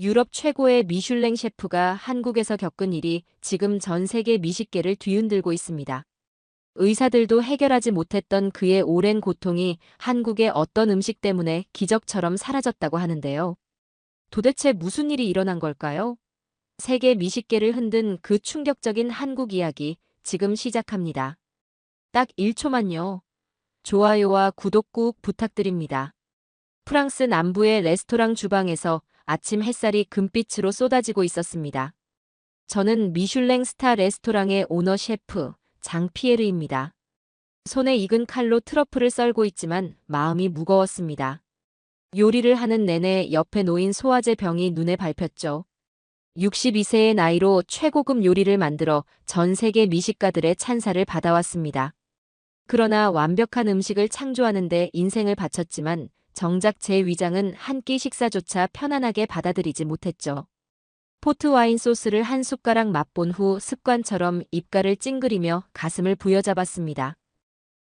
유럽 최고의 미슐랭 셰프가 한국에서 겪은 일이 지금 전 세계 미식계를 뒤흔들고 있습니다. 의사들도 해결하지 못했던 그의 오랜 고통이 한국의 어떤 음식 때문에 기적처럼 사라졌다고 하는데요. 도대체 무슨 일이 일어난 걸까요? 세계 미식계를 흔든 그 충격적인 한국 이야기 지금 시작합니다. 딱 1초만요. 좋아요와 구독 꾹 부탁드립니다. 프랑스 남부의 레스토랑 주방에서 아침 햇살이 금빛으로 쏟아지고 있었습니다. 저는 미슐랭 스타 레스토랑의 오너 셰프 장피에르입니다. 손에 익은 칼로 트러플을 썰고 있지만 마음이 무거웠습니다. 요리를 하는 내내 옆에 놓인 소화제 병이 눈에 밟혔죠. 62세의 나이로 최고급 요리를 만들어 전 세계 미식가들의 찬사를 받아왔습니다. 그러나 완벽한 음식을 창조하는 데 인생을 바쳤지만 정작 제 위장은 한 끼 식사조차 편안하게 받아들이지 못했죠. 포트와인 소스를 한 숟가락 맛본 후 습관처럼 입가를 찡그리며 가슴을 부여잡았습니다.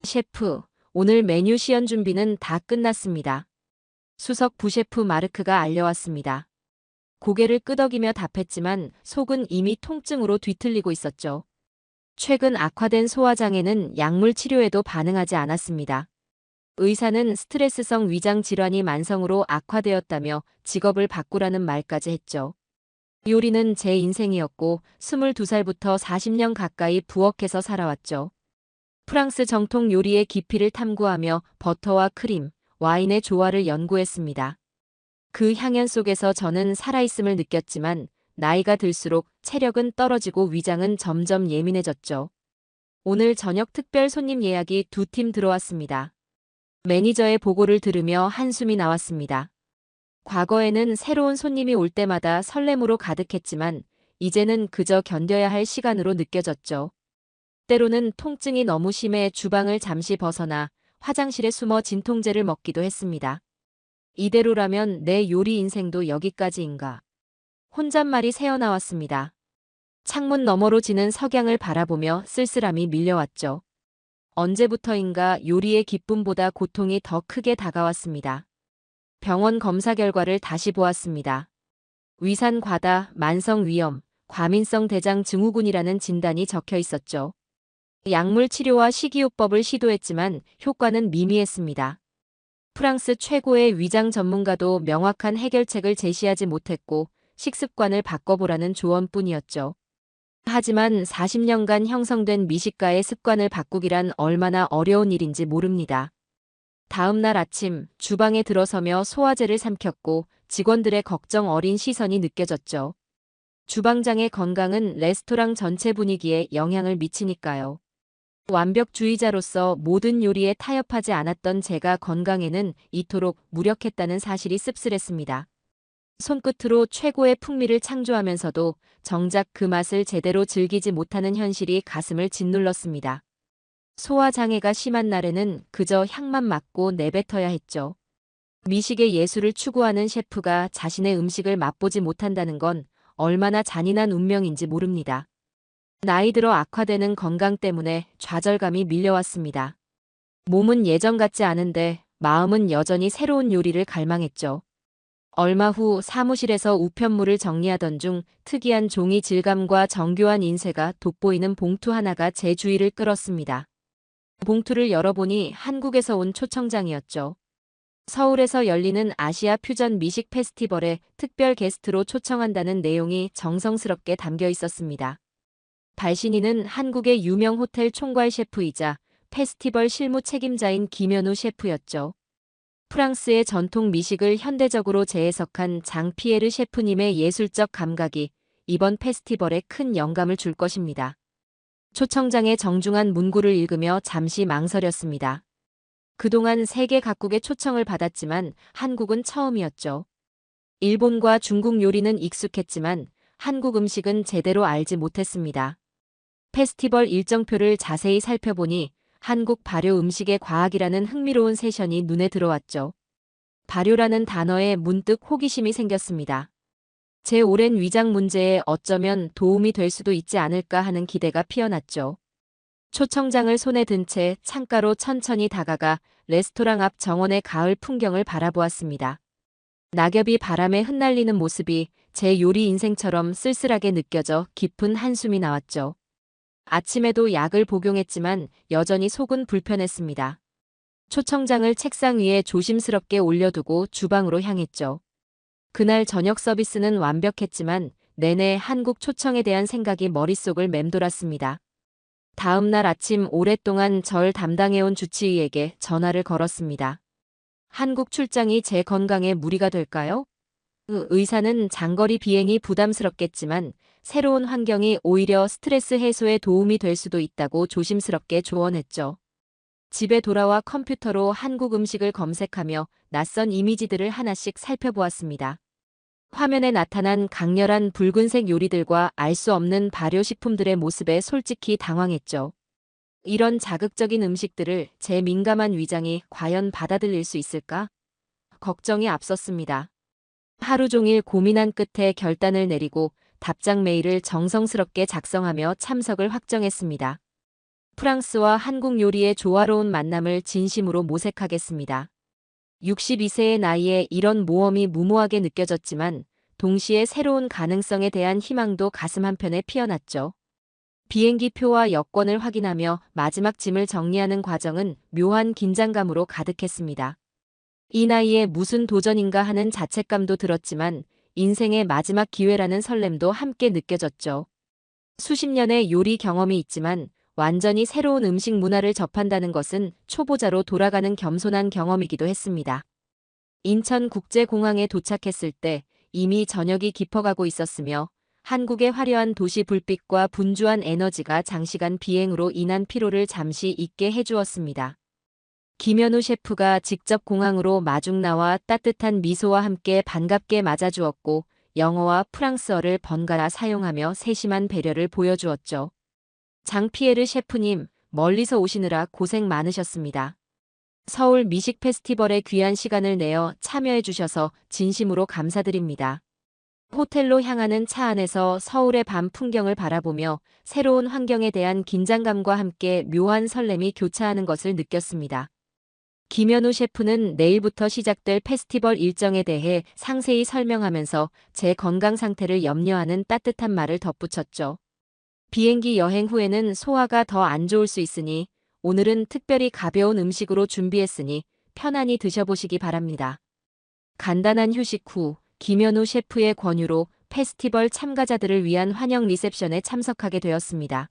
셰프, 오늘 메뉴 시연 준비는 다 끝났습니다. 수석 부셰프 마르크가 알려왔습니다. 고개를 끄덕이며 답했지만 속은 이미 통증으로 뒤틀리고 있었죠. 최근 악화된 소화장애는 약물 치료에도 반응하지 않았습니다. 의사는 스트레스성 위장 질환이 만성으로 악화되었다며 직업을 바꾸라는 말까지 했죠. 요리는 제 인생이었고 22살부터 40년 가까이 부엌에서 살아왔죠. 프랑스 정통 요리의 깊이를 탐구하며 버터와 크림, 와인의 조화를 연구했습니다. 그 향연 속에서 저는 살아있음을 느꼈지만 나이가 들수록 체력은 떨어지고 위장은 점점 예민해졌죠. 오늘 저녁 특별 손님 예약이 2팀 들어왔습니다. 매니저의 보고를 들으며 한숨이 나왔습니다. 과거에는 새로운 손님이 올 때마다 설렘으로 가득했지만 이제는 그저 견뎌야 할 시간으로 느껴졌죠. 때로는 통증이 너무 심해 주방을 잠시 벗어나 화장실에 숨어 진통제를 먹기도 했습니다. 이대로라면 내 요리 인생도 여기까지인가. 혼잣말이 새어나왔습니다. 창문 너머로 지는 석양을 바라보며 쓸쓸함이 밀려왔죠. 언제부터인가 요리의 기쁨보다 고통이 더 크게 다가왔습니다. 병원 검사 결과를 다시 보았습니다. 위산 과다, 만성 위염, 과민성 대장 증후군이라는 진단이 적혀 있었죠. 약물 치료와 식이요법을 시도했지만 효과는 미미했습니다. 프랑스 최고의 위장 전문가도 명확한 해결책을 제시하지 못했고 식습관을 바꿔보라는 조언뿐이었죠. 하지만 40년간 형성된 미식가의 습관을 바꾸기란 얼마나 어려운 일인지 모릅니다. 다음 날 아침 주방에 들어서며 소화제를 삼켰고 직원들의 걱정 어린 시선이 느껴졌죠. 주방장의 건강은 레스토랑 전체 분위기에 영향을 미치니까요. 완벽주의자로서 모든 요리에 타협하지 않았던 제가 건강에는 이토록 무력했다는 사실이 씁쓸했습니다. 손끝으로 최고의 풍미를 창조하면서도 정작 그 맛을 제대로 즐기지 못하는 현실이 가슴을 짓눌렀습니다. 소화장애가 심한 날에는 그저 향만 맡고 내뱉어야 했죠. 미식의 예술을 추구하는 셰프가 자신의 음식을 맛보지 못한다는 건 얼마나 잔인한 운명인지 모릅니다. 나이 들어 악화되는 건강 때문에 좌절감이 밀려왔습니다. 몸은 예전 같지 않은데 마음은 여전히 새로운 요리를 갈망했죠. 얼마 후 사무실에서 우편물을 정리하던 중 특이한 종이 질감과 정교한 인쇄가 돋보이는 봉투 하나가 제 주의를 끌었습니다. 봉투를 열어보니 한국에서 온 초청장이었죠. 서울에서 열리는 아시아 퓨전 미식 페스티벌에 특별 게스트로 초청한다는 내용이 정성스럽게 담겨 있었습니다. 발신인은 한국의 유명 호텔 총괄 셰프이자 페스티벌 실무 책임자인 김현우 셰프였죠. 프랑스의 전통 미식을 현대적으로 재해석한 장피에르 셰프님의 예술적 감각이 이번 페스티벌에 큰 영감을 줄 것입니다. 초청장의 정중한 문구를 읽으며 잠시 망설였습니다. 그동안 세계 각국의 초청을 받았지만 한국은 처음이었죠. 일본과 중국 요리는 익숙했지만 한국 음식은 제대로 알지 못했습니다. 페스티벌 일정표를 자세히 살펴보니 한국 발효 음식의 과학이라는 흥미로운 세션이 눈에 들어왔죠. 발효라는 단어에 문득 호기심이 생겼습니다. 제 오랜 위장 문제에 어쩌면 도움이 될 수도 있지 않을까 하는 기대가 피어났죠. 초청장을 손에 든 채 창가로 천천히 다가가 레스토랑 앞 정원의 가을 풍경을 바라보았습니다. 낙엽이 바람에 흩날리는 모습이 제 요리 인생처럼 쓸쓸하게 느껴져 깊은 한숨이 나왔죠. 아침에도 약을 복용했지만 여전히 속은 불편했습니다. 초청장을 책상 위에 조심스럽게 올려두고 주방으로 향했죠. 그날 저녁 서비스는 완벽했지만 내내 한국 초청에 대한 생각이 머릿속을 맴돌았습니다. 다음 날 아침 오랫동안 절 담당해온 주치의에게 전화를 걸었습니다. 한국 출장이 제 건강에 무리가 될까요? 의사는 장거리 비행이 부담스럽겠지만 새로운 환경이 오히려 스트레스 해소에 도움이 될 수도 있다고 조심스럽게 조언했죠. 집에 돌아와 컴퓨터로 한국 음식을 검색하며 낯선 이미지들을 하나씩 살펴보았습니다. 화면에 나타난 강렬한 붉은색 요리들과 알 수 없는 발효식품들의 모습에 솔직히 당황했죠. 이런 자극적인 음식들을 제 민감한 위장이 과연 받아들일 수 있을까? 걱정이 앞섰습니다. 하루 종일 고민한 끝에 결단을 내리고 답장 메일을 정성스럽게 작성하며 참석을 확정했습니다. 프랑스와 한국 요리의 조화로운 만남을 진심으로 모색하겠습니다. 62세의 나이에 이런 모험이 무모하게 느껴졌지만 동시에 새로운 가능성에 대한 희망도 가슴 한편에 피어났죠. 비행기 표와 여권을 확인하며 마지막 짐을 정리하는 과정은 묘한 긴장감으로 가득했습니다. 이 나이에 무슨 도전인가 하는 자책감도 들었지만 인생의 마지막 기회라는 설렘도 함께 느껴졌죠. 수십 년의 요리 경험이 있지만 완전히 새로운 음식 문화를 접한다는 것은 초보자로 돌아가는 겸손한 경험이기도 했습니다. 인천국제공항에 도착했을 때 이미 저녁이 깊어가고 있었으며 한국의 화려한 도시 불빛과 분주한 에너지가 장시간 비행으로 인한 피로를 잠시 잊게 해주었습니다. 김현우 셰프가 직접 공항으로 마중 나와 따뜻한 미소와 함께 반갑게 맞아주었고 영어와 프랑스어를 번갈아 사용하며 세심한 배려를 보여주었죠. 장피에르 셰프님, 멀리서 오시느라 고생 많으셨습니다. 서울 미식 페스티벌에 귀한 시간을 내어 참여해 주셔서 진심으로 감사드립니다. 호텔로 향하는 차 안에서 서울의 밤 풍경을 바라보며 새로운 환경에 대한 긴장감과 함께 묘한 설렘이 교차하는 것을 느꼈습니다. 김현우 셰프는 내일부터 시작될 페스티벌 일정에 대해 상세히 설명하면서 제 건강 상태를 염려하는 따뜻한 말을 덧붙였죠. 비행기 여행 후에는 소화가 더 안 좋을 수 있으니 오늘은 특별히 가벼운 음식으로 준비했으니 편안히 드셔보시기 바랍니다. 간단한 휴식 후 김현우 셰프의 권유로 페스티벌 참가자들을 위한 환영 리셉션에 참석하게 되었습니다.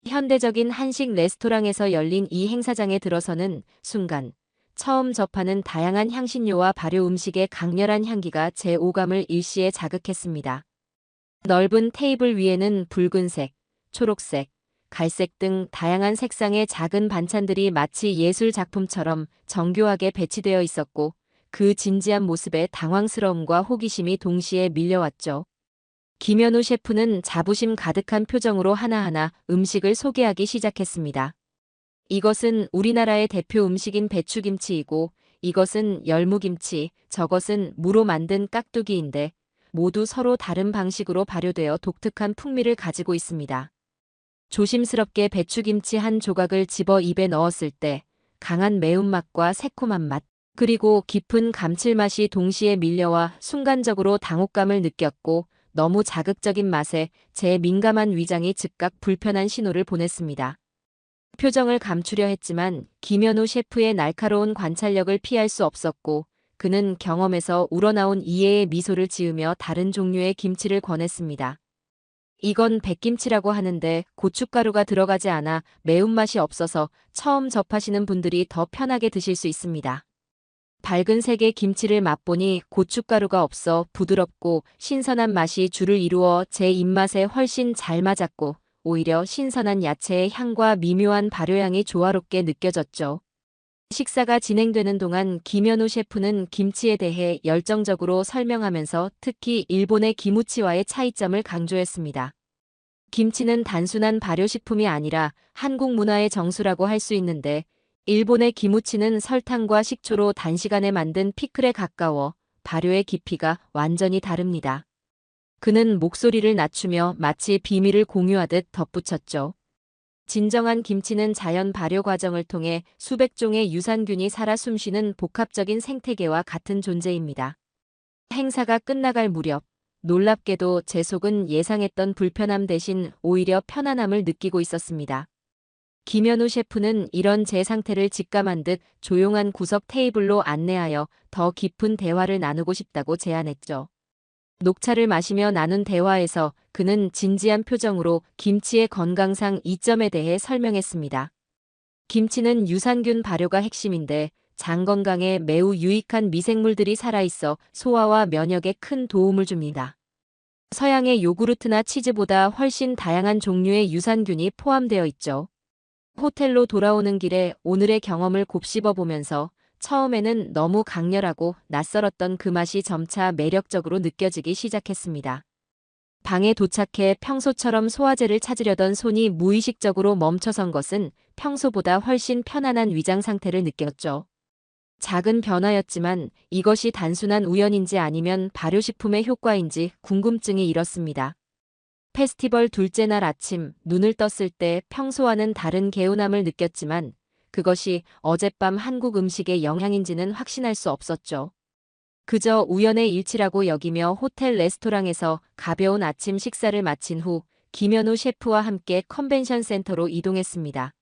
현대적인 한식 레스토랑에서 열린 이 행사장에 들어서는 순간 처음 접하는 다양한 향신료와 발효 음식의 강렬한 향기가 제 오감을 일시에 자극했습니다. 넓은 테이블 위에는 붉은색, 초록색, 갈색 등 다양한 색상의 작은 반찬들이 마치 예술 작품처럼 정교하게 배치되어 있었고 그 진지한 모습에 당황스러움과 호기심이 동시에 밀려왔죠. 김현우 셰프는 자부심 가득한 표정으로 하나하나 음식을 소개하기 시작했습니다. 이것은 우리나라의 대표 음식인 배추김치이고 이것은 열무김치, 저것은 무로 만든 깍두기인데 모두 서로 다른 방식으로 발효되어 독특한 풍미를 가지고 있습니다. 조심스럽게 배추김치 한 조각을 집어 입에 넣었을 때 강한 매운맛과 새콤한 맛, 그리고 깊은 감칠맛이 동시에 밀려와 순간적으로 당혹감을 느꼈고 너무 자극적인 맛에 제 민감한 위장이 즉각 불편한 신호를 보냈습니다. 표정을 감추려 했지만 김현우 셰프의 날카로운 관찰력을 피할 수 없었고 그는 경험에서 우러나온 이해의 미소를 지으며 다른 종류의 김치를 권했습니다. 이건 백김치라고 하는데 고춧가루가 들어가지 않아 매운맛이 없어서 처음 접하시는 분들이 더 편하게 드실 수 있습니다. 밝은 색의 김치를 맛보니 고춧가루가 없어 부드럽고 신선한 맛이 주를 이루어 제 입맛에 훨씬 잘 맞았고 오히려 신선한 야채의 향과 미묘한 발효향이 조화롭게 느껴졌죠. 식사가 진행되는 동안 김현우 셰프는 김치에 대해 열정적으로 설명하면서 특히 일본의 기무치와의 차이점을 강조했습니다. 김치는 단순한 발효식품이 아니라 한국 문화의 정수라고 할 수 있는데 일본의 기무치는 설탕과 식초로 단시간에 만든 피클에 가까워 발효의 깊이가 완전히 다릅니다. 그는 목소리를 낮추며 마치 비밀을 공유하듯 덧붙였죠. 진정한 김치는 자연 발효 과정을 통해 수백 종의 유산균이 살아 숨쉬는 복합적인 생태계와 같은 존재입니다. 행사가 끝나갈 무렵 놀랍게도 제 속은 예상했던 불편함 대신 오히려 편안함을 느끼고 있었습니다. 김현우 셰프는 이런 제 상태를 직감한 듯 조용한 구석 테이블로 안내하여 더 깊은 대화를 나누고 싶다고 제안했죠. 녹차를 마시며 나눈 대화에서 그는 진지한 표정으로 김치의 건강상 이점에 대해 설명했습니다. 김치는 유산균 발효가 핵심인데 장 건강에 매우 유익한 미생물들이 살아있어 소화와 면역에 큰 도움을 줍니다. 서양의 요구르트나 치즈보다 훨씬 다양한 종류의 유산균이 포함되어 있죠. 호텔로 돌아오는 길에 오늘의 경험을 곱씹어 보면서 처음에는 너무 강렬하고 낯설었던 그 맛이 점차 매력적으로 느껴지기 시작했습니다. 방에 도착해 평소처럼 소화제를 찾으려던 손이 무의식적으로 멈춰선 것은 평소보다 훨씬 편안한 위장 상태를 느꼈죠. 작은 변화였지만 이것이 단순한 우연인지 아니면 발효식품의 효과인지 궁금증이 일었습니다. 페스티벌 둘째 날 아침 눈을 떴을 때 평소와는 다른 개운함을 느꼈지만 그것이 어젯밤 한국 음식의 영향인지는 확신할 수 없었죠. 그저 우연의 일치라고 여기며 호텔 레스토랑에서 가벼운 아침 식사를 마친 후 김현우 셰프와 함께 컨벤션 센터로 이동했습니다.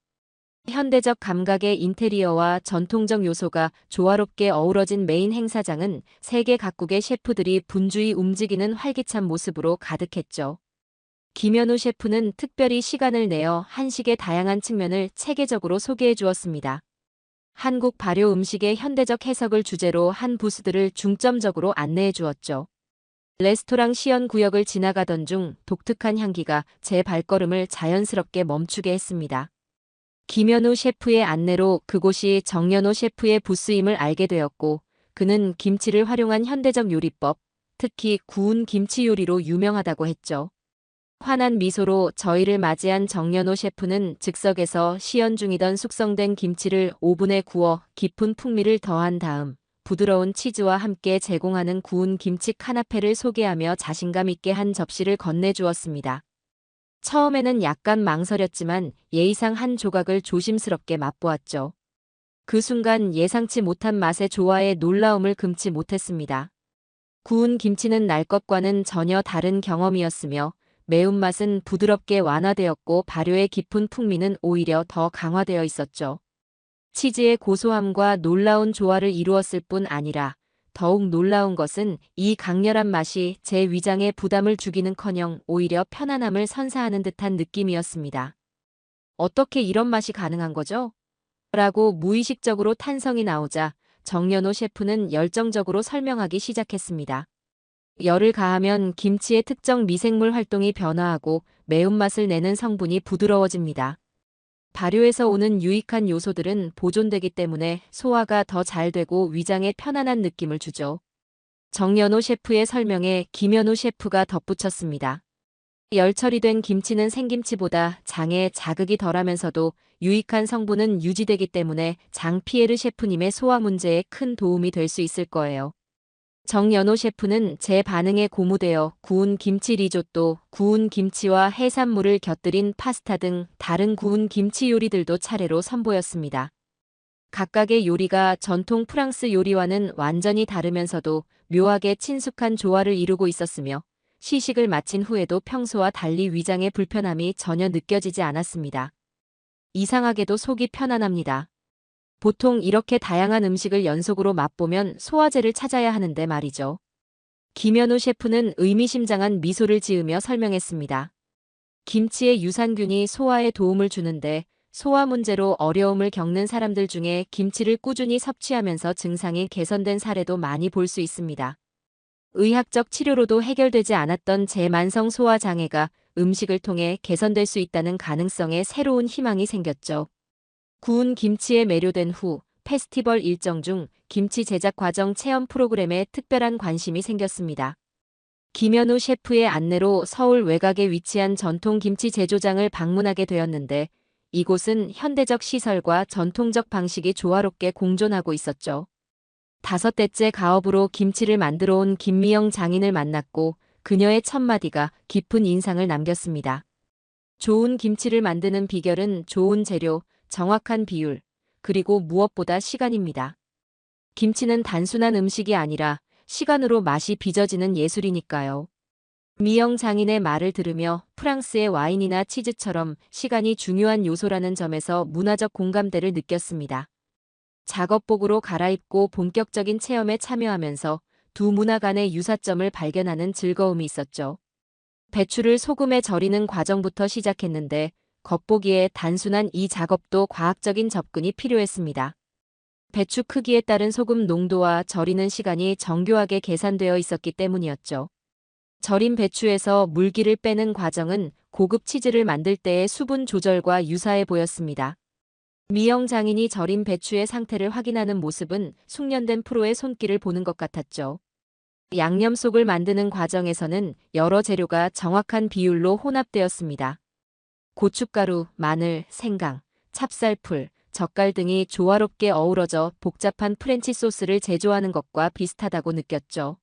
현대적 감각의 인테리어와 전통적 요소가 조화롭게 어우러진 메인 행사장은 세계 각국의 셰프들이 분주히 움직이는 활기찬 모습으로 가득했죠. 김현우 셰프는 특별히 시간을 내어 한식의 다양한 측면을 체계적으로 소개해 주었습니다. 한국 발효 음식의 현대적 해석을 주제로 한 부스들을 중점적으로 안내해 주었죠. 레스토랑 시연 구역을 지나가던 중 독특한 향기가 제 발걸음을 자연스럽게 멈추게 했습니다. 김현우 셰프의 안내로 그곳이 정연호 셰프의 부스임을 알게 되었고 그는 김치를 활용한 현대적 요리법, 특히 구운 김치 요리로 유명하다고 했죠. 환한 미소로 저희를 맞이한 정연호 셰프는 즉석에서 시연 중이던 숙성된 김치를 오븐에 구워 깊은 풍미를 더한 다음 부드러운 치즈와 함께 제공하는 구운 김치 카나페를 소개하며 자신감 있게 한 접시를 건네주었습니다. 처음에는 약간 망설였지만 예의상 한 조각을 조심스럽게 맛보았죠. 그 순간 예상치 못한 맛의 조화에 놀라움을 금치 못했습니다. 구운 김치는 날 것과는 전혀 다른 경험이었으며 매운맛은 부드럽게 완화되었고 발효의 깊은 풍미는 오히려 더 강화되어 있었죠. 치즈의 고소함과 놀라운 조화를 이루었을 뿐 아니라 더욱 놀라운 것은 이 강렬한 맛이 제 위장에 부담을 주기는커녕 오히려 편안함을 선사하는 듯한 느낌이었습니다. 어떻게 이런 맛이 가능한 거죠? 라고 무의식적으로 탄성이 나오자 정연호 셰프는 열정적으로 설명하기 시작했습니다. 열을 가하면 김치의 특정 미생물 활동이 변화하고 매운맛을 내는 성분이 부드러워집니다. 발효에서 오는 유익한 요소들은 보존되기 때문에 소화가 더 잘 되고 위장에 편안한 느낌을 주죠. 정연호 셰프의 설명에 김현우 셰프가 덧붙였습니다. 열 처리된 김치는 생김치보다 장에 자극이 덜하면서도 유익한 성분은 유지되기 때문에 장 피에르 셰프님의 소화 문제에 큰 도움이 될 수 있을 거예요. 정연호 셰프는 제 반응에 고무되어 구운 김치 리조또, 구운 김치와 해산물을 곁들인 파스타 등 다른 구운 김치 요리들도 차례로 선보였습니다. 각각의 요리가 전통 프랑스 요리와는 완전히 다르면서도 묘하게 친숙한 조화를 이루고 있었으며 시식을 마친 후에도 평소와 달리 위장의 불편함이 전혀 느껴지지 않았습니다. 이상하게도 속이 편안합니다. 보통 이렇게 다양한 음식을 연속으로 맛보면 소화제를 찾아야 하는데 말이죠. 김현우 셰프는 의미심장한 미소를 지으며 설명했습니다. 김치의 유산균이 소화에 도움을 주는데 소화 문제로 어려움을 겪는 사람들 중에 김치를 꾸준히 섭취하면서 증상이 개선된 사례도 많이 볼 수 있습니다. 의학적 치료로도 해결되지 않았던 제 만성 소화 장애가 음식을 통해 개선될 수 있다는 가능성에 새로운 희망이 생겼죠. 구운 김치에 매료된 후 페스티벌 일정 중 김치 제작 과정 체험 프로그램에 특별한 관심이 생겼습니다. 김현우 셰프의 안내로 서울 외곽에 위치한 전통 김치 제조장을 방문하게 되었는데 이곳은 현대적 시설과 전통적 방식이 조화롭게 공존하고 있었죠. 5대째 가업으로 김치를 만들어 온 김미영 장인을 만났고 그녀의 첫마디가 깊은 인상을 남겼습니다. 좋은 김치를 만드는 비결은 좋은 재료, 정확한 비율, 그리고 무엇보다 시간입니다. 김치는 단순한 음식이 아니라 시간으로 맛이 빚어지는 예술이니까요. 미영 장인의 말을 들으며 프랑스의 와인이나 치즈처럼 시간이 중요한 요소라는 점에서 문화적 공감대를 느꼈습니다. 작업복으로 갈아입고 본격적인 체험에 참여하면서 두 문화 간의 유사점을 발견하는 즐거움이 있었죠. 배추를 소금에 절이는 과정부터 시작했는데 겉보기에 단순한 이 작업도 과학적인 접근이 필요했습니다. 배추 크기에 따른 소금 농도와 절이는 시간이 정교하게 계산되어 있었기 때문이었죠. 절인 배추에서 물기를 빼는 과정은 고급 치즈를 만들 때의 수분 조절과 유사해 보였습니다. 미영 장인이 절인 배추의 상태를 확인하는 모습은 숙련된 프로의 손길을 보는 것 같았죠. 양념 속을 만드는 과정에서는 여러 재료가 정확한 비율로 혼합되었습니다. 고춧가루, 마늘, 생강, 찹쌀풀, 젓갈 등이 조화롭게 어우러져 복잡한 프렌치 소스를 제조하는 것과 비슷하다고 느꼈죠.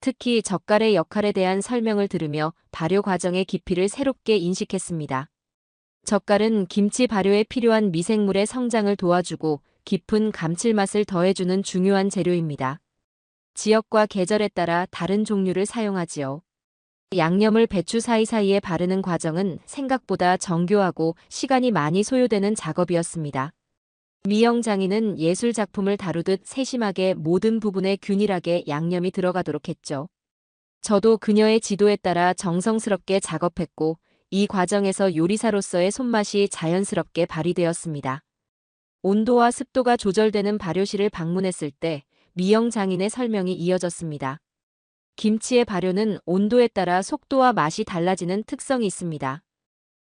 특히 젓갈의 역할에 대한 설명을 들으며 발효 과정의 깊이를 새롭게 인식했습니다. 젓갈은 김치 발효에 필요한 미생물의 성장을 도와주고 깊은 감칠맛을 더해주는 중요한 재료입니다. 지역과 계절에 따라 다른 종류를 사용하지요. 양념을 배추 사이사이에 바르는 과정은 생각보다 정교하고 시간이 많이 소요되는 작업이었습니다. 미영 장인은 예술 작품을 다루듯 세심하게 모든 부분에 균일하게 양념이 들어가도록 했죠. 저도 그녀의 지도에 따라 정성스럽게 작업했고 이 과정에서 요리사로서의 손맛이 자연스럽게 발휘되었습니다. 온도와 습도가 조절되는 발효실을 방문했을 때 미영 장인의 설명이 이어졌습니다. 김치의 발효는 온도에 따라 속도와 맛이 달라지는 특성이 있습니다.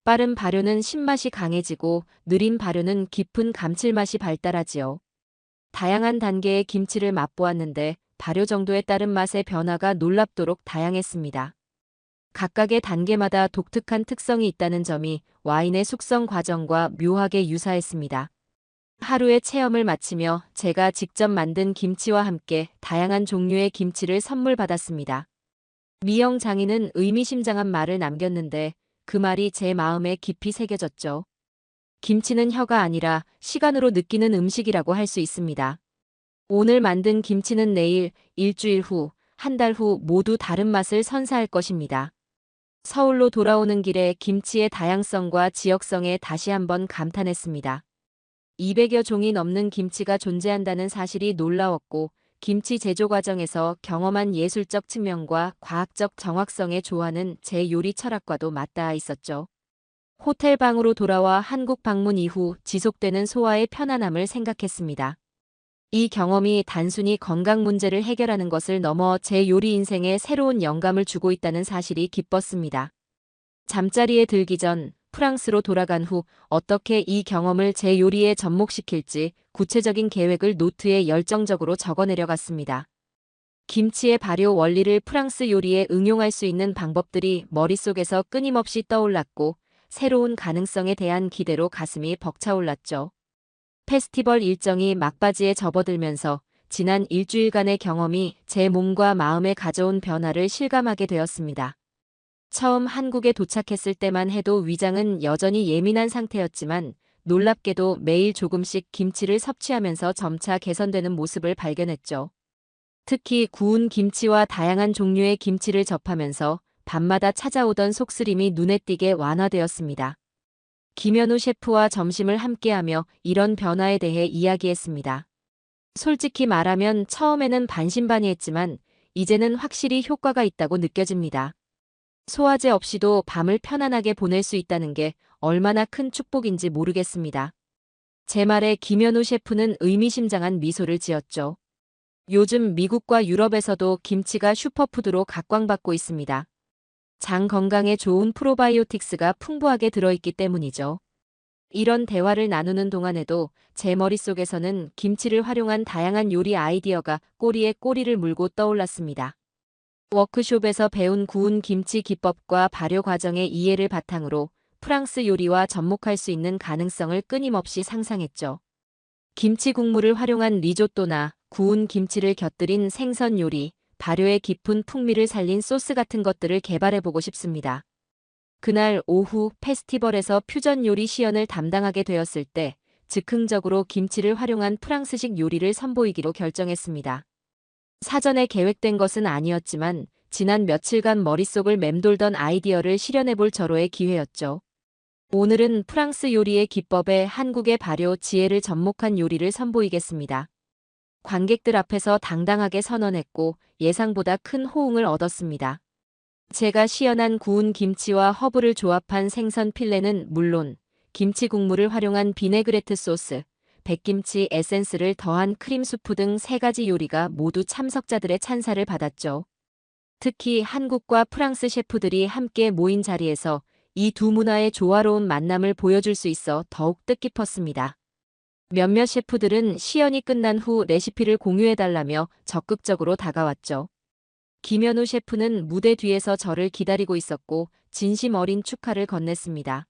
빠른 발효는 신맛이 강해지고 느린 발효는 깊은 감칠맛이 발달하지요. 다양한 단계의 김치를 맛보았는데 발효 정도에 따른 맛의 변화가 놀랍도록 다양했습니다. 각각의 단계마다 독특한 특성이 있다는 점이 와인의 숙성 과정과 묘하게 유사했습니다. 하루의 체험을 마치며 제가 직접 만든 김치와 함께 다양한 종류의 김치를 선물 받았습니다. 미영 장인은 의미심장한 말을 남겼는데 그 말이 제 마음에 깊이 새겨졌죠. 김치는 혀가 아니라 시간으로 느끼는 음식이라고 할 수 있습니다. 오늘 만든 김치는 내일, 일주일 후, 한 달 후 모두 다른 맛을 선사할 것입니다. 서울로 돌아오는 길에 김치의 다양성과 지역성에 다시 한번 감탄했습니다. 200여 종이 넘는 김치가 존재한다는 사실이 놀라웠고 김치 제조 과정에서 경험한 예술적 측면과 과학적 정확성의 조화는 제 요리 철학과도 맞닿아 있었죠. 호텔 방으로 돌아와 한국 방문 이후 지속되는 소화의 편안함을 생각했습니다. 이 경험이 단순히 건강 문제를 해결하는 것을 넘어 제 요리 인생에 새로운 영감을 주고 있다는 사실이 기뻤습니다. 잠자리에 들기 전 프랑스로 돌아간 후 어떻게 이 경험을 제 요리에 접목시킬지 구체적인 계획을 노트에 열정적으로 적어내려갔습니다. 김치의 발효 원리를 프랑스 요리에 응용할 수 있는 방법들이 머릿속에서 끊임없이 떠올랐고 새로운 가능성에 대한 기대로 가슴이 벅차올랐죠. 페스티벌 일정이 막바지에 접어들면서 지난 일주일간의 경험이 제 몸과 마음에 가져온 변화를 실감하게 되었습니다. 처음 한국에 도착했을 때만 해도 위장은 여전히 예민한 상태였지만 놀랍게도 매일 조금씩 김치를 섭취하면서 점차 개선되는 모습을 발견했죠. 특히 구운 김치와 다양한 종류의 김치를 접하면서 밤마다 찾아오던 속쓰림이 눈에 띄게 완화되었습니다. 김현우 셰프와 점심을 함께하며 이런 변화에 대해 이야기했습니다. 솔직히 말하면 처음에는 반신반의했지만 이제는 확실히 효과가 있다고 느껴집니다. 소화제 없이도 밤을 편안하게 보낼 수 있다는 게 얼마나 큰 축복인지 모르겠습니다. 제 말에 김현우 셰프는 의미심장한 미소를 지었죠. 요즘 미국과 유럽에서도 김치가 슈퍼푸드로 각광받고 있습니다. 장 건강에 좋은 프로바이오틱스가 풍부하게 들어있기 때문이죠. 이런 대화를 나누는 동안에도 제 머릿속에서는 김치를 활용한 다양한 요리 아이디어가 꼬리에 꼬리를 물고 떠올랐습니다. 워크숍에서 배운 구운 김치 기법과 발효 과정의 이해를 바탕으로 프랑스 요리와 접목할 수 있는 가능성을 끊임없이 상상했죠. 김치 국물을 활용한 리조또나 구운 김치를 곁들인 생선 요리, 발효의 깊은 풍미를 살린 소스 같은 것들을 개발해보고 싶습니다. 그날 오후 페스티벌에서 퓨전 요리 시연을 담당하게 되었을 때 즉흥적으로 김치를 활용한 프랑스식 요리를 선보이기로 결정했습니다. 사전에 계획된 것은 아니었지만 지난 며칠간 머릿속을 맴돌던 아이디어를 실현해볼 절호의 기회였죠. 오늘은 프랑스 요리의 기법에 한국의 발효 지혜를 접목한 요리를 선보이겠습니다. 관객들 앞에서 당당하게 선언했고 예상보다 큰 호응을 얻었습니다. 제가 시연한 구운 김치와 허브를 조합한 생선 필레는 물론 김치 국물을 활용한 비네그레트 소스, 백김치 에센스를 더한 크림 수프 등 3가지 요리가 모두 참석자들의 찬사를 받았죠. 특히 한국과 프랑스 셰프들이 함께 모인 자리에서 이 두 문화의 조화로운 만남을 보여줄 수 있어 더욱 뜻깊었습니다. 몇몇 셰프들은 시연이 끝난 후 레시피를 공유해달라며 적극적으로 다가왔죠. 김현우 셰프는 무대 뒤에서 저를 기다리고 있었고 진심 어린 축하를 건넸습니다.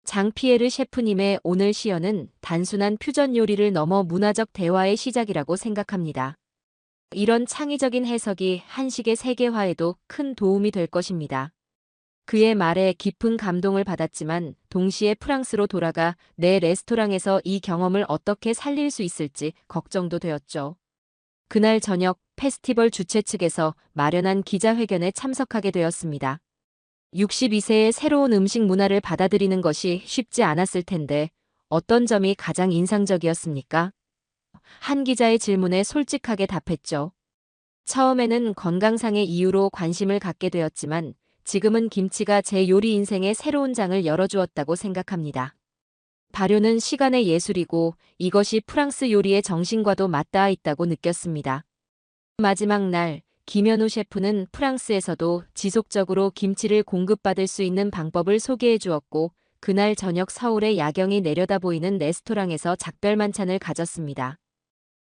장피에르 셰프님의 오늘 시연은 단순한 퓨전 요리를 넘어 문화적 대화의 시작이라고 생각합니다. 이런 창의적인 해석이 한식의 세계화에도 큰 도움이 될 것입니다. 그의 말에 깊은 감동을 받았지만 동시에 프랑스로 돌아가 내 레스토랑에서 이 경험을 어떻게 살릴 수 있을지 걱정도 되었죠. 그날 저녁 페스티벌 주최 측에서 마련한 기자회견에 참석하게 되었습니다. 62세의 새로운 음식 문화를 받아들이는 것이 쉽지 않았을 텐데 어떤 점이 가장 인상적이었습니까? 한 기자의 질문에 솔직하게 답했죠. 처음에는 건강상의 이유로 관심을 갖게 되었지만 지금은 김치가 제 요리 인생의 새로운 장을 열어주었다고 생각합니다. 발효는 시간의 예술이고 이것이 프랑스 요리의 정신과도 맞닿아 있다고 느꼈습니다. 마지막 날 김현우 셰프는 프랑스에서도 지속적으로 김치를 공급받을 수 있는 방법을 소개해 주었고 그날 저녁 서울의 야경이 내려다 보이는 레스토랑에서 작별 만찬을 가졌습니다.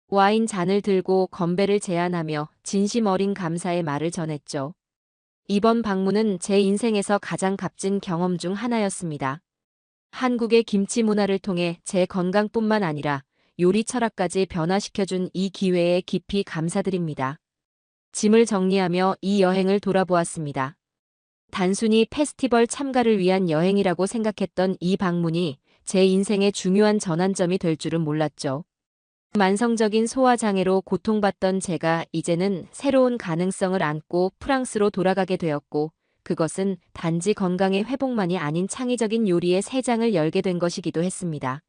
와인 잔을 들고 건배를 제안하며 진심 어린 감사의 말을 전했죠. 이번 방문은 제 인생에서 가장 값진 경험 중 하나였습니다. 한국의 김치 문화를 통해 제 건강뿐만 아니라 요리 철학까지 변화시켜준 이 기회에 깊이 감사드립니다. 짐을 정리하며 이 여행을 돌아보았습니다. 단순히 페스티벌 참가를 위한 여행이라고 생각했던 이 방문이 제 인생의 중요한 전환점이 될 줄은 몰랐죠. 만성적인 소화장애로 고통받던 제가 이제는 새로운 가능성을 안고 프랑스로 돌아가게 되었고 그것은 단지 건강의 회복만이 아닌 창의적인 요리의 새 장을 열게 된 것이기도 했습니다.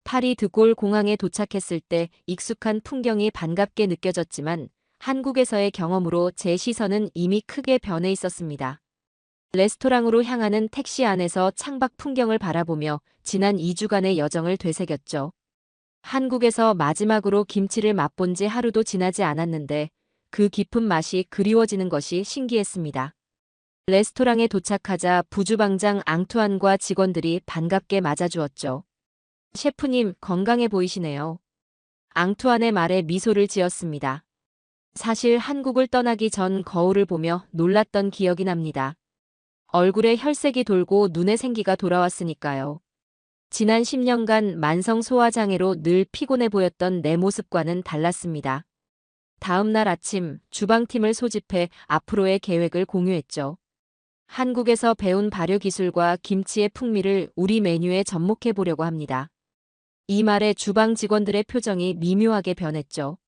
파리 드골 공항에 도착했을 때 익숙한 풍경이 반갑게 느껴졌지만 한국에서의 경험으로 제 시선은 이미 크게 변해 있었습니다. 레스토랑으로 향하는 택시 안에서 창밖 풍경을 바라보며 지난 2주간의 여정을 되새겼죠. 한국에서 마지막으로 김치를 맛본 지 하루도 지나지 않았는데 그 깊은 맛이 그리워지는 것이 신기했습니다. 레스토랑에 도착하자 부주방장 앙투안과 직원들이 반갑게 맞아주었죠. 셰프님, 건강해 보이시네요. 앙투안의 말에 미소를 지었습니다. 사실 한국을 떠나기 전 거울을 보며 놀랐던 기억이 납니다. 얼굴에 혈색이 돌고 눈에 생기가 돌아왔으니까요. 지난 10년간 만성 소화장애로 늘 피곤해 보였던 내 모습과는 달랐습니다. 다음 날 아침 주방팀을 소집해 앞으로의 계획을 공유했죠. 한국에서 배운 발효 기술과 김치의 풍미를 우리 메뉴에 접목해 보려고 합니다. 이 말에 주방 직원들의 표정이 미묘하게 변했죠.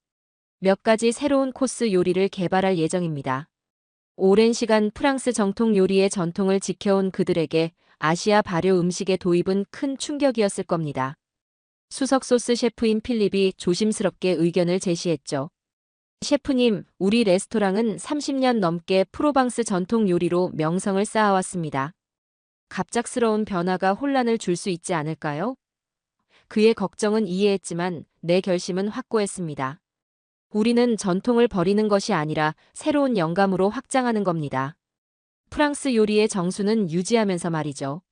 몇 가지 새로운 코스 요리를 개발할 예정입니다. 오랜 시간 프랑스 정통 요리의 전통을 지켜온 그들에게 아시아 발효 음식의 도입은 큰 충격이었을 겁니다. 수석 소스 셰프인 필립이 조심스럽게 의견을 제시했죠. 셰프님, 우리 레스토랑은 30년 넘게 프로방스 전통 요리로 명성을 쌓아왔습니다. 갑작스러운 변화가 혼란을 줄 수 있지 않을까요? 그의 걱정은 이해했지만 내 결심은 확고했습니다. 우리는 전통을 버리는 것이 아니라 새로운 영감으로 확장하는 겁니다. 프랑스 요리의 정수는 유지하면서 말이죠.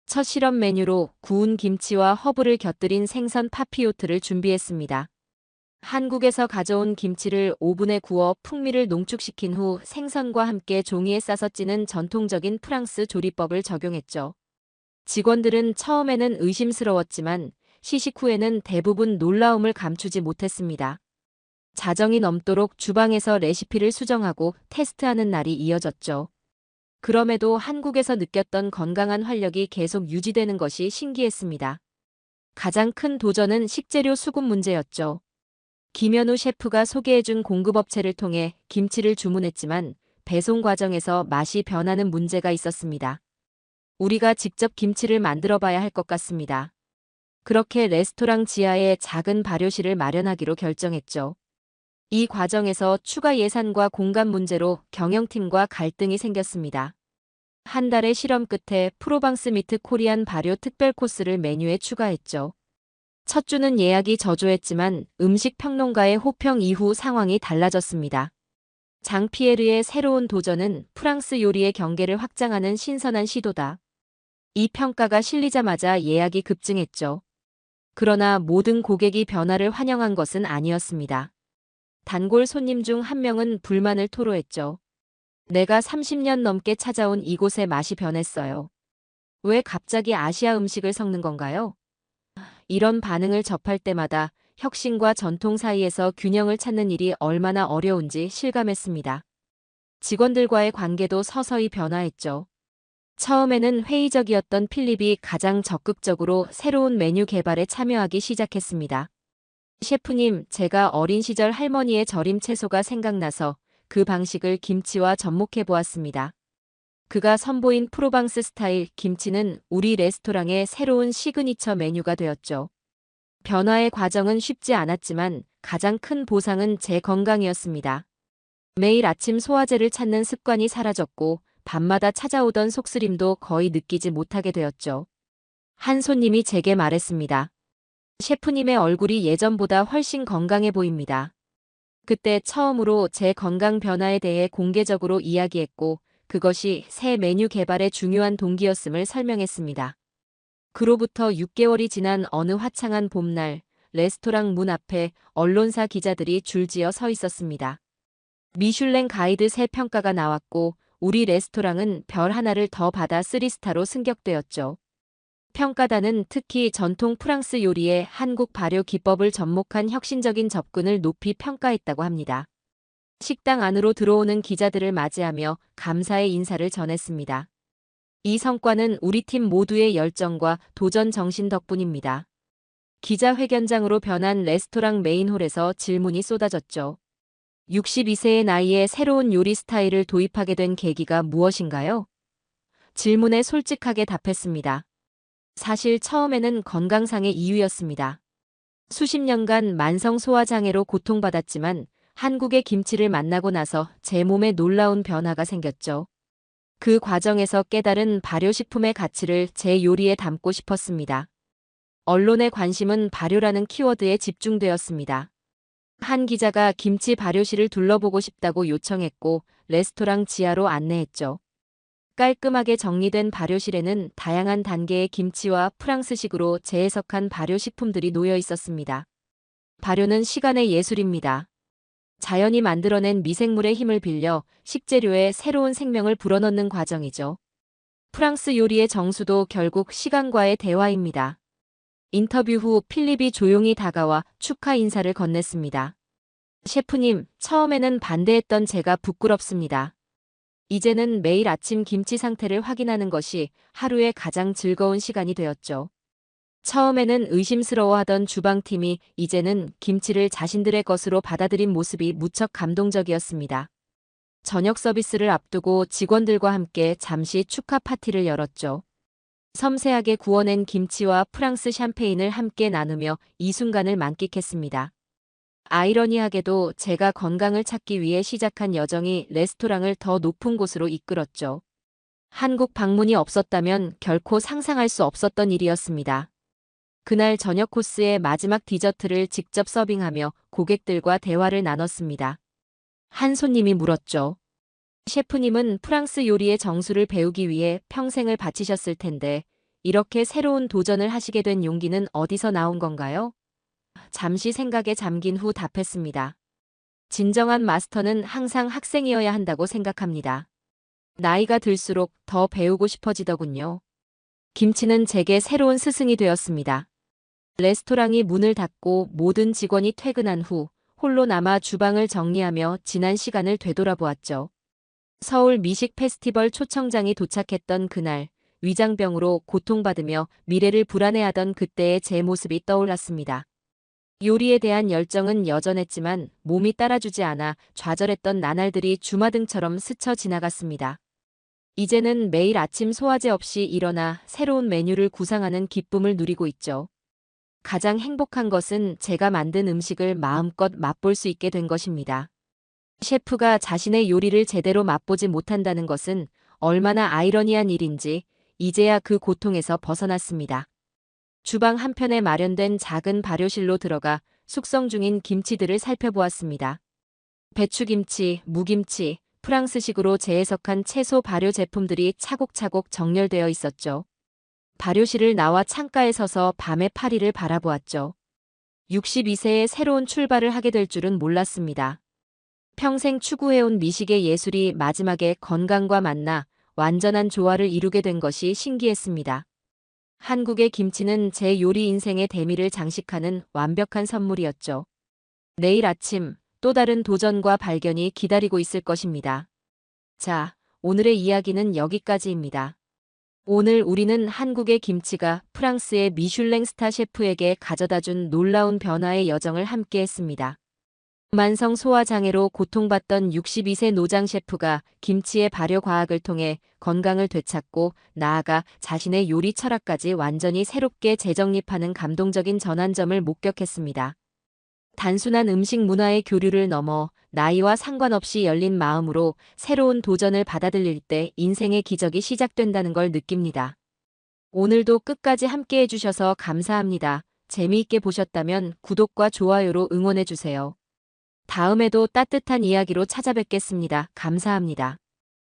첫 실험 메뉴로 구운 김치와 허브를 곁들인 생선 파피요트를 준비했습니다. 한국에서 가져온 김치를 오븐에 구워 풍미를 농축시킨 후 생선과 함께 종이에 싸서 찌는 전통적인 프랑스 조리법을 적용했죠. 직원들은 처음에는 의심스러웠지만 시식 후에는 대부분 놀라움을 감추지 못했습니다. 자정이 넘도록 주방에서 레시피를 수정하고 테스트하는 날이 이어졌죠. 그럼에도 한국에서 느꼈던 건강한 활력이 계속 유지되는 것이 신기했습니다. 가장 큰 도전은 식재료 수급 문제였죠. 김현우 셰프가 소개해준 공급업체를 통해 김치를 주문했지만 배송 과정에서 맛이 변하는 문제가 있었습니다. 우리가 직접 김치를 만들어 봐야 할 것 같습니다. 그렇게 레스토랑 지하에 작은 발효실을 마련하기로 결정했죠. 이 과정에서 추가 예산과 공간 문제로 경영팀과 갈등이 생겼습니다. 한 달의 실험 끝에 프로방스 미트 코리안 발효 특별 코스를 메뉴에 추가했죠. 첫 주는 예약이 저조했지만 음식 평론가의 호평 이후 상황이 달라졌습니다. 장피에르의 새로운 도전은 프랑스 요리의 경계를 확장하는 신선한 시도다. 이 평가가 실리자마자 예약이 급증했죠. 그러나 모든 고객이 변화를 환영한 것은 아니었습니다. 단골 손님 중 한 명은 불만을 토로했죠. 내가 30년 넘게 찾아온 이곳의 맛이 변했어요. 왜 갑자기 아시아 음식을 섞는 건가요? 이런 반응을 접할 때마다 혁신과 전통 사이에서 균형을 찾는 일이 얼마나 어려운지 실감했습니다. 직원들과의 관계도 서서히 변화했죠. 처음에는 회의적이었던 필립이 가장 적극적으로 새로운 메뉴 개발에 참여하기 시작했습니다. 셰프님, 제가 어린 시절 할머니의 절임 채소가 생각나서 그 방식을 김치와 접목해 보았습니다. 그가 선보인 프로방스 스타일 김치는 우리 레스토랑의 새로운 시그니처 메뉴가 되었죠. 변화의 과정은 쉽지 않았지만 가장 큰 보상은 제 건강이었습니다. 매일 아침 소화제를 찾는 습관이 사라졌고 밤마다 찾아오던 속쓰림도 거의 느끼지 못하게 되었죠. 한 손님이 제게 말했습니다. 셰프님의 얼굴이 예전보다 훨씬 건강해 보입니다. 그때 처음으로 제 건강 변화에 대해 공개적으로 이야기했고 그것이 새 메뉴 개발의 중요한 동기였음을 설명했습니다. 그로부터 6개월이 지난 어느 화창한 봄날, 레스토랑 문 앞에 언론사 기자들이 줄지어 서 있었습니다. 미슐랭 가이드 새 평가가 나왔고 우리 레스토랑은 별 하나를 더 받아 3스타로 승격되었죠. 평가단은 특히 전통 프랑스 요리의 한국 발효 기법을 접목한 혁신적인 접근을 높이 평가했다고 합니다. 식당 안으로 들어오는 기자들을 맞이하며 감사의 인사를 전했습니다. 이 성과는 우리 팀 모두의 열정과 도전 정신 덕분입니다. 기자회견장으로 변한 레스토랑 메인홀에서 질문이 쏟아졌죠. 62세의 나이에 새로운 요리 스타일을 도입하게 된 계기가 무엇인가요? 질문에 솔직하게 답했습니다. 사실 처음에는 건강상의 이유였습니다. 수십 년간 만성 소화장애로 고통받았지만 한국의 김치를 만나고 나서 제 몸에 놀라운 변화가 생겼죠. 그 과정에서 깨달은 발효식품의 가치를 제 요리에 담고 싶었습니다. 언론의 관심은 발효라는 키워드에 집중되었습니다. 한 기자가 김치 발효실을 둘러보고 싶다고 요청했고 레스토랑 지하로 안내했죠. 깔끔하게 정리된 발효실에는 다양한 단계의 김치와 프랑스식으로 재해석한 발효식품들이 놓여 있었습니다. 발효는 시간의 예술입니다. 자연이 만들어낸 미생물의 힘을 빌려 식재료에 새로운 생명을 불어넣는 과정이죠. 프랑스 요리의 정수도 결국 시간과의 대화입니다. 인터뷰 후 필립이 조용히 다가와 축하 인사를 건넸습니다. 셰프님, 처음에는 반대했던 제가 부끄럽습니다. 이제는 매일 아침 김치 상태를 확인하는 것이 하루의 가장 즐거운 시간이 되었죠. 처음에는 의심스러워하던 주방팀이 이제는 김치를 자신들의 것으로 받아들인 모습이 무척 감동적이었습니다. 저녁 서비스를 앞두고 직원들과 함께 잠시 축하 파티를 열었죠. 섬세하게 구워낸 김치와 프랑스 샴페인을 함께 나누며 이 순간을 만끽했습니다. 아이러니하게도 제가 건강을 찾기 위해 시작한 여정이 레스토랑을 더 높은 곳으로 이끌었죠. 한국 방문이 없었다면 결코 상상할 수 없었던 일이었습니다. 그날 저녁 코스의 마지막 디저트를 직접 서빙하며 고객들과 대화를 나눴습니다. 한 손님이 물었죠. 셰프님은 프랑스 요리의 정수를 배우기 위해 평생을 바치셨을 텐데 이렇게 새로운 도전을 하시게 된 용기는 어디서 나온 건가요? 잠시 생각에 잠긴 후 답했습니다. 진정한 마스터는 항상 학생이어야 한다고 생각합니다. 나이가 들수록 더 배우고 싶어지더군요. 김치는 제게 새로운 스승이 되었습니다. 레스토랑이 문을 닫고 모든 직원이 퇴근한 후 홀로 남아 주방을 정리하며 지난 시간을 되돌아보았죠. 서울 미식 페스티벌 초청장이 도착했던 그날, 위장병으로 고통받으며 미래를 불안해하던 그때의 제 모습이 떠올랐습니다. 요리에 대한 열정은 여전했지만 몸이 따라주지 않아 좌절했던 나날들이 주마등처럼 스쳐 지나갔습니다. 이제는 매일 아침 소화제 없이 일어나 새로운 메뉴를 구상하는 기쁨을 누리고 있죠. 가장 행복한 것은 제가 만든 음식을 마음껏 맛볼 수 있게 된 것입니다. 셰프가 자신의 요리를 제대로 맛보지 못한다는 것은 얼마나 아이러니한 일인지 이제야 그 고통에서 벗어났습니다. 주방 한편에 마련된 작은 발효실로 들어가 숙성 중인 김치들을 살펴보았습니다. 배추김치, 무김치, 프랑스식으로 재해석한 채소 발효 제품들이 차곡차곡 정렬되어 있었죠. 발효실을 나와 창가에 서서 밤의 파리를 바라보았죠. 62세에 새로운 출발을 하게 될 줄은 몰랐습니다. 평생 추구해온 미식의 예술이 마지막에 건강과 만나 완전한 조화를 이루게 된 것이 신기했습니다. 한국의 김치는 제 요리 인생의 대미를 장식하는 완벽한 선물이었죠. 내일 아침 또 다른 도전과 발견이 기다리고 있을 것입니다. 자, 오늘의 이야기는 여기까지입니다. 오늘 우리는 한국의 김치가 프랑스의 미슐랭 스타 셰프에게 가져다준 놀라운 변화의 여정을 함께 했습니다. 만성 소화장애로 고통받던 62세 노장 셰프가 김치의 발효 과학을 통해 건강을 되찾고 나아가 자신의 요리 철학까지 완전히 새롭게 재정립하는 감동적인 전환점을 목격했습니다. 단순한 음식 문화의 교류를 넘어 나이와 상관없이 열린 마음으로 새로운 도전을 받아들일 때 인생의 기적이 시작된다는 걸 느낍니다. 오늘도 끝까지 함께 해주셔서 감사합니다. 재미있게 보셨다면 구독과 좋아요로 응원해주세요. 다음에도 따뜻한 이야기로 찾아뵙겠습니다. 감사합니다.